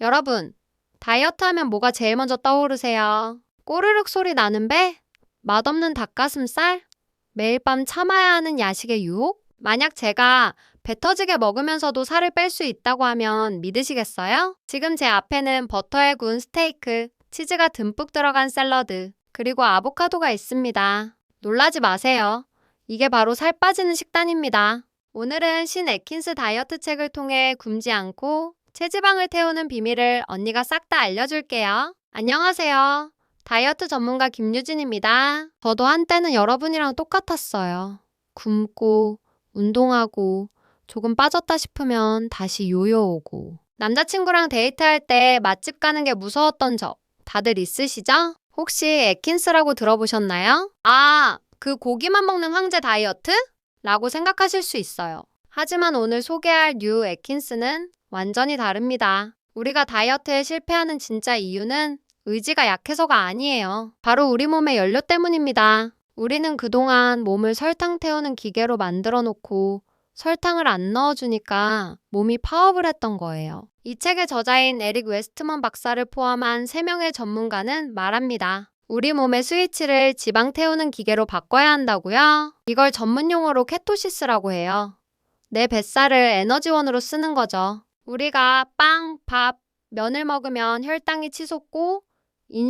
여러분, 다이어트 하면 뭐가 제일 먼저 떠오르세요? 꼬르륵 소리 나는 배? 맛없는 닭가슴살? 매일 밤 참아야 하는 야식의 유혹? 만약 제가 배 터지게 먹으면서도 살을 뺄 수 있다고 하면 믿으시겠어요? 지금 제 앞에는 버터에 구운 스테이크, 치즈가 듬뿍 들어간 샐러드, 그리고 아보카도가 있습니다. 놀라지 마세요. 이게 바로 살 빠지는 식단입니다. 오늘은 신 애킨스 다이어트 책을 통해 굶지 않고 체지방을 태우는 비밀을 언니가 싹 다 알려줄게요. 안녕하세요. 다이어트 전문가 김유진입니다. 저도 한때는 여러분이랑 똑같았어요. 굶고, 운동하고, 조금 빠졌다 싶으면 다시 요요 오고. 남자친구랑 데이트할 때 맛집 가는 게 무서웠던 적 다들 있으시죠? 혹시 애킨스라고 들어보셨나요? 아, 그 고기만 먹는 황제 다이어트? 라고 생각하실 수 있어요. 하지만 오늘 소개할 뉴 애킨스는 완전히 다릅니다. 우리가 다이어트에 실패하는 진짜 이유는 의지가 약해서가 아니에요. 바로 우리 몸의 연료 때문입니다. 우리는 그동안 몸을 설탕 태우는 기계로 만들어 놓고 설탕을 안 넣어주니까 몸이 파업을 했던 거예요. 이 책의 저자인 에릭 웨스트먼 박사를 포함한 3명의 전문가는 말합니다. 우리 몸의 스위치를 지방 태우는 기계로 바꿔야 한다고요? 이걸 전문 용어로 케토시스라고 해요. 내 뱃살을 에너지원으로 쓰는 거죠. 우리가 빵, 밥, 면을 먹으면 혈당이 치솟고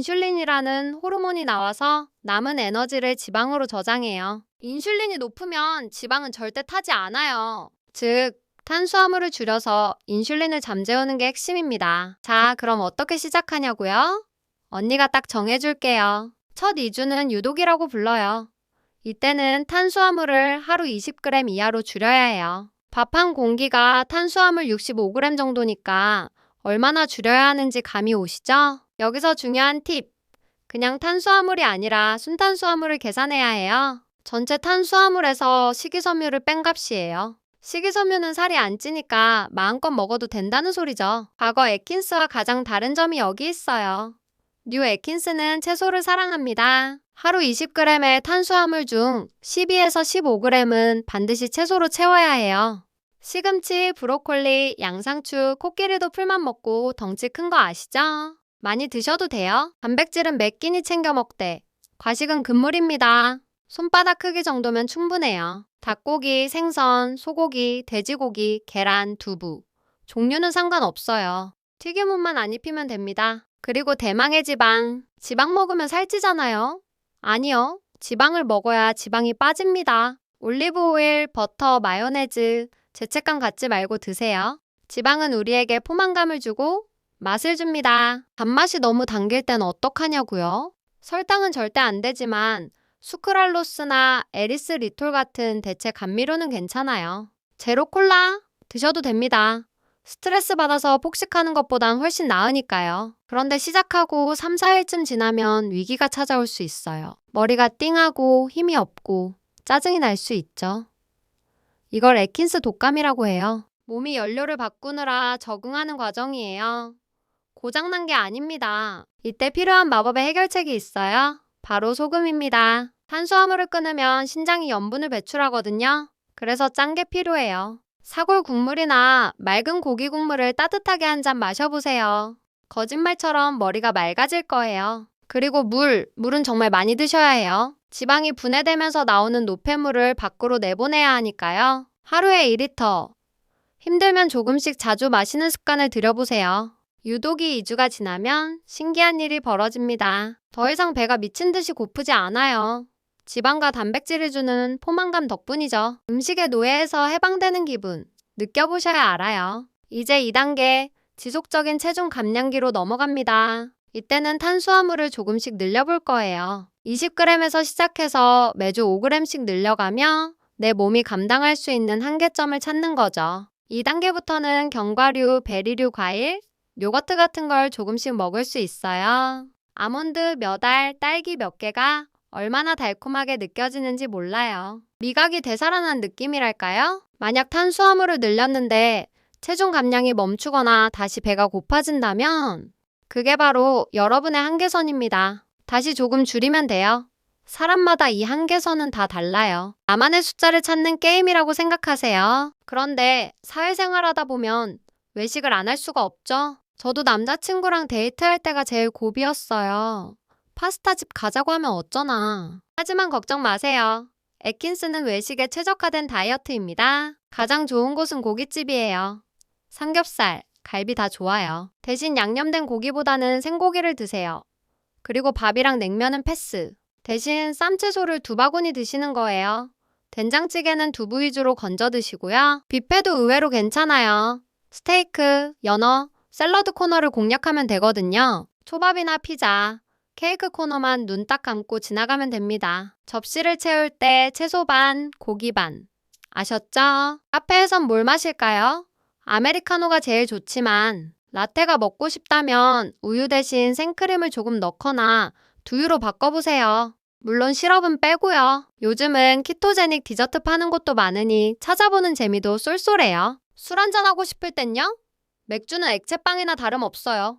인슐린이라는 호르몬이 나와서 남은 에너지를 지방으로 저장해요. 인슐린이 높으면 지방은 절대 타지 않아요. 즉, 탄수화물을 줄여서 인슐린을 잠재우는 게 핵심입니다. 자, 그럼 어떻게 시작하냐고요? 언니가 딱 정해줄게요. 첫 2주는 유독이라고 불러요. 이때는 탄수화물을 하루 20g 이하로 줄여야 해요. 밥 한 공기가 탄수화물 65g 정도니까 얼마나 줄여야 하는지 감이 오시죠? 여기서 중요한 팁! 그냥 탄수화물이 아니라 순탄수화물을 계산해야 해요. 전체 탄수화물에서 식이섬유를 뺀 값이에요. 식이섬유는 살이 안 찌니까 마음껏 먹어도 된다는 소리죠. 과거 애킨스와 가장 다른 점이 여기 있어요. 뉴 애킨스는 채소를 사랑합니다. 하루 20g의 탄수화물 중 12에서 15g은 반드시 채소로 채워야 해요. 시금치, 브로콜리, 양상추, 코끼리도 풀만 먹고 덩치 큰 거 아시죠? 많이 드셔도 돼요. 단백질은 몇 끼니 챙겨 먹되 과식은 금물입니다. 손바닥 크기 정도면 충분해요. 닭고기, 생선, 소고기, 돼지고기, 계란, 두부. 종류는 상관없어요. 튀김옷만 안 입히면 됩니다. 그리고 대망의 지방. 지방 먹으면 살찌잖아요. 아니요. 지방을 먹어야 지방이 빠집니다. 올리브 오일, 버터, 마요네즈, 죄책감 갖지 말고 드세요. 지방은 우리에게 포만감을 주고 맛을 줍니다. 단맛이 너무 당길 땐 어떡하냐고요? 설탕은 절대 안 되지만 수크랄로스나 에리스리톨 같은 대체 감미료는 괜찮아요. 제로 콜라 드셔도 됩니다. 스트레스 받아서 폭식하는 것보단 훨씬 나으니까요. 그런데 시작하고 3, 4일쯤 지나면 위기가 찾아올 수 있어요. 머리가 띵하고 힘이 없고 짜증이 날 수 있죠. 이걸 애킨스 독감이라고 해요. 몸이 연료를 바꾸느라 적응하는 과정이에요. 고장난 게 아닙니다. 이때 필요한 마법의 해결책이 있어요. 바로 소금입니다. 탄수화물을 끊으면 신장이 염분을 배출하거든요. 그래서 짠 게 필요해요. 사골 국물이나 맑은 고기 국물을 따뜻하게 한 잔 마셔보세요. 거짓말처럼 머리가 맑아질 거예요. 그리고 물은 정말 많이 드셔야 해요. 지방이 분해되면서 나오는 노폐물을 밖으로 내보내야 하니까요. 하루에 2리터. 힘들면 조금씩 자주 마시는 습관을 들여보세요. 유독이 2주가 지나면 신기한 일이 벌어집니다. 더 이상 배가 미친 듯이 고프지 않아요. 지방과 단백질이 주는 포만감 덕분이죠. 음식의 노예에서 해방되는 기분 느껴보셔야 알아요. 이제 2단계 지속적인 체중 감량기로 넘어갑니다. 이때는 탄수화물을 조금씩 늘려볼 거예요. 20g에서 시작해서 매주 5g씩 늘려가며 내 몸이 감당할 수 있는 한계점을 찾는 거죠. 2단계부터는 견과류, 베리류 과일, 요거트 같은 걸 조금씩 먹을 수 있어요. 아몬드 몇 알, 딸기 몇 개가 얼마나 달콤하게 느껴지는지 몰라요. 미각이 되살아난 느낌이랄까요? 만약 탄수화물을 늘렸는데 체중 감량이 멈추거나 다시 배가 고파진다면 그게 바로 여러분의 한계선입니다. 다시 조금 줄이면 돼요. 사람마다 이 한계선은 다 달라요. 나만의 숫자를 찾는 게임이라고 생각하세요. 그런데 사회생활 하다 보면 외식을 안 할 수가 없죠. 저도 남자친구랑 데이트할 때가 제일 고비였어요. 파스타집 가자고 하면 어쩌나. 하지만 걱정 마세요. 에킨스는 외식에 최적화된 다이어트입니다. 가장 좋은 곳은 고깃집이에요. 삼겹살, 갈비 다 좋아요. 대신 양념된 고기보다는 생고기를 드세요. 그리고 밥이랑 냉면은 패스. 대신 쌈채소를 2바구니 드시는 거예요. 된장찌개는 두부 위주로 건져 드시고요. 뷔페도 의외로 괜찮아요. 스테이크, 연어, 샐러드 코너를 공략하면 되거든요. 초밥이나 피자, 케이크 코너만 눈 딱 감고 지나가면 됩니다. 접시를 채울 때 채소 반, 고기 반. 아셨죠? 카페에선 뭘 마실까요? 아메리카노가 제일 좋지만 라떼가 먹고 싶다면 우유 대신 생크림을 조금 넣거나 두유로 바꿔보세요. 물론 시럽은 빼고요. 요즘은 키토제닉 디저트 파는 곳도 많으니 찾아보는 재미도 쏠쏠해요. 술 한잔하고 싶을 땐요? 맥주는 액체빵이나 다름없어요.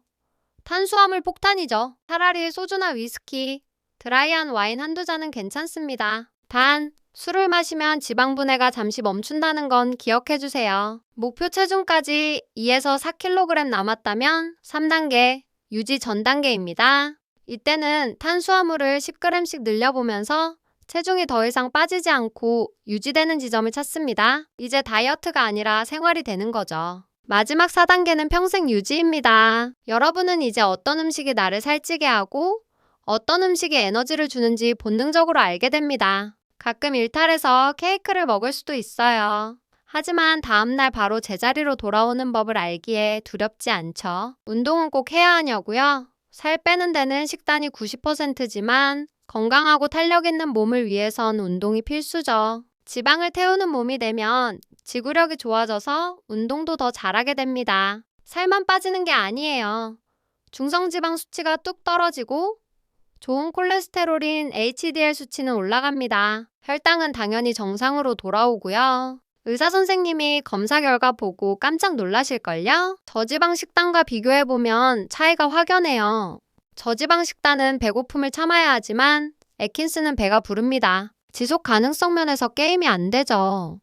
탄수화물 폭탄이죠. 차라리 소주나 위스키, 드라이한 와인 한두 잔은 괜찮습니다. 단, 술을 마시면 지방 분해가 잠시 멈춘다는 건 기억해주세요. 목표 체중까지 2에서 4kg 남았다면 3단계, 유지 전 단계입니다. 이때는 탄수화물을 10g씩 늘려보면서 체중이 더 이상 빠지지 않고 유지되는 지점을 찾습니다. 이제 다이어트가 아니라 생활이 되는 거죠. 마지막 4단계는 평생 유지입니다. 여러분은 이제 어떤 음식이 나를 살찌게 하고 어떤 음식이 에너지를 주는지 본능적으로 알게 됩니다. 가끔 일탈해서 케이크를 먹을 수도 있어요. 하지만 다음날 바로 제자리로 돌아오는 법을 알기에 두렵지 않죠. 운동은 꼭 해야 하냐고요? 살 빼는 데는 식단이 90%지만 건강하고 탄력 있는 몸을 위해선 운동이 필수죠. 지방을 태우는 몸이 되면 지구력이 좋아져서 운동도 더 잘하게 됩니다. 살만 빠지는 게 아니에요. 중성지방 수치가 뚝 떨어지고 좋은 콜레스테롤인 HDL 수치는 올라갑니다. 혈당은 당연히 정상으로 돌아오고요. 의사 선생님이 검사 결과 보고 깜짝 놀라실걸요? 저지방 식단과 비교해보면 차이가 확연해요. 저지방 식단은 배고픔을 참아야 하지만 에킨스는 배가 부릅니다. 지속 가능성 면에서 게임이 안 되죠.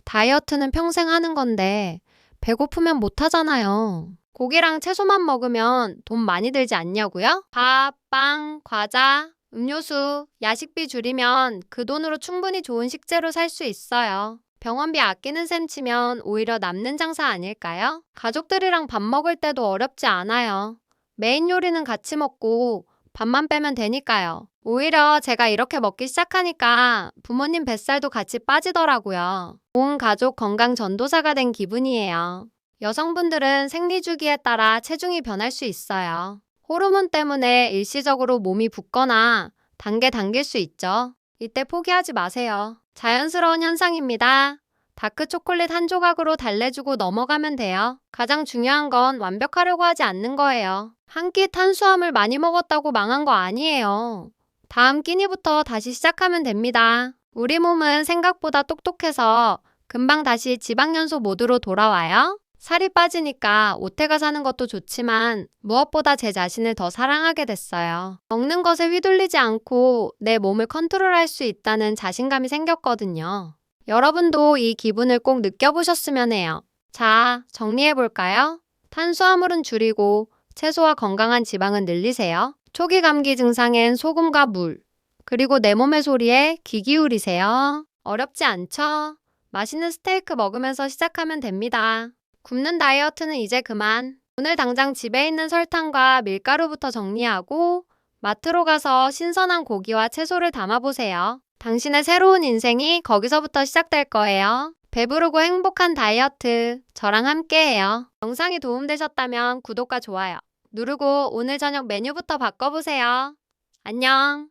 다이어트는 평생 하는 건데 배고프면 못 하잖아요. 고기랑 채소만 먹으면 돈 많이 들지 않냐고요? 밥, 빵, 과자, 음료수, 야식비 줄이면 그 돈으로 충분히 좋은 식재료 살 수 있어요. 병원비 아끼는 셈 치면 오히려 남는 장사 아닐까요? 가족들이랑 밥 먹을 때도 어렵지 않아요. 메인 요리는 같이 먹고 밥만 빼면 되니까요. 오히려 제가 이렇게 먹기 시작하니까 부모님 뱃살도 같이 빠지더라고요. 온 가족 건강 전도사가 된 기분이에요. 여성분들은 생리주기에 따라 체중이 변할 수 있어요. 호르몬 때문에 일시적으로 몸이 붓거나 단계 당길 수 있죠. 이때 포기하지 마세요. 자연스러운 현상입니다. 다크 초콜릿 한 조각으로 달래주고 넘어가면 돼요. 가장 중요한 건 완벽하려고 하지 않는 거예요. 한 끼 탄수화물 많이 먹었다고 망한 거 아니에요. 다음 끼니부터 다시 시작하면 됩니다. 우리 몸은 생각보다 똑똑해서 금방 다시 지방연소 모드로 돌아와요. 살이 빠지니까 오태가 사는 것도 좋지만 무엇보다 제 자신을 더 사랑하게 됐어요. 먹는 것에 휘둘리지 않고 내 몸을 컨트롤할 수 있다는 자신감이 생겼거든요. 여러분도 이 기분을 꼭 느껴보셨으면 해요. 자, 정리해볼까요? 탄수화물은 줄이고 채소와 건강한 지방은 늘리세요. 초기 감기 증상엔 소금과 물, 그리고 내 몸의 소리에 귀 기울이세요. 어렵지 않죠? 맛있는 스테이크 먹으면서 시작하면 됩니다. 굶는 다이어트는 이제 그만. 오늘 당장 집에 있는 설탕과 밀가루부터 정리하고 마트로 가서 신선한 고기와 채소를 담아보세요. 당신의 새로운 인생이 거기서부터 시작될 거예요. 배부르고 행복한 다이어트, 저랑 함께해요. 영상이 도움되셨다면 구독과 좋아요 누르고 오늘 저녁 메뉴부터 바꿔보세요. 안녕.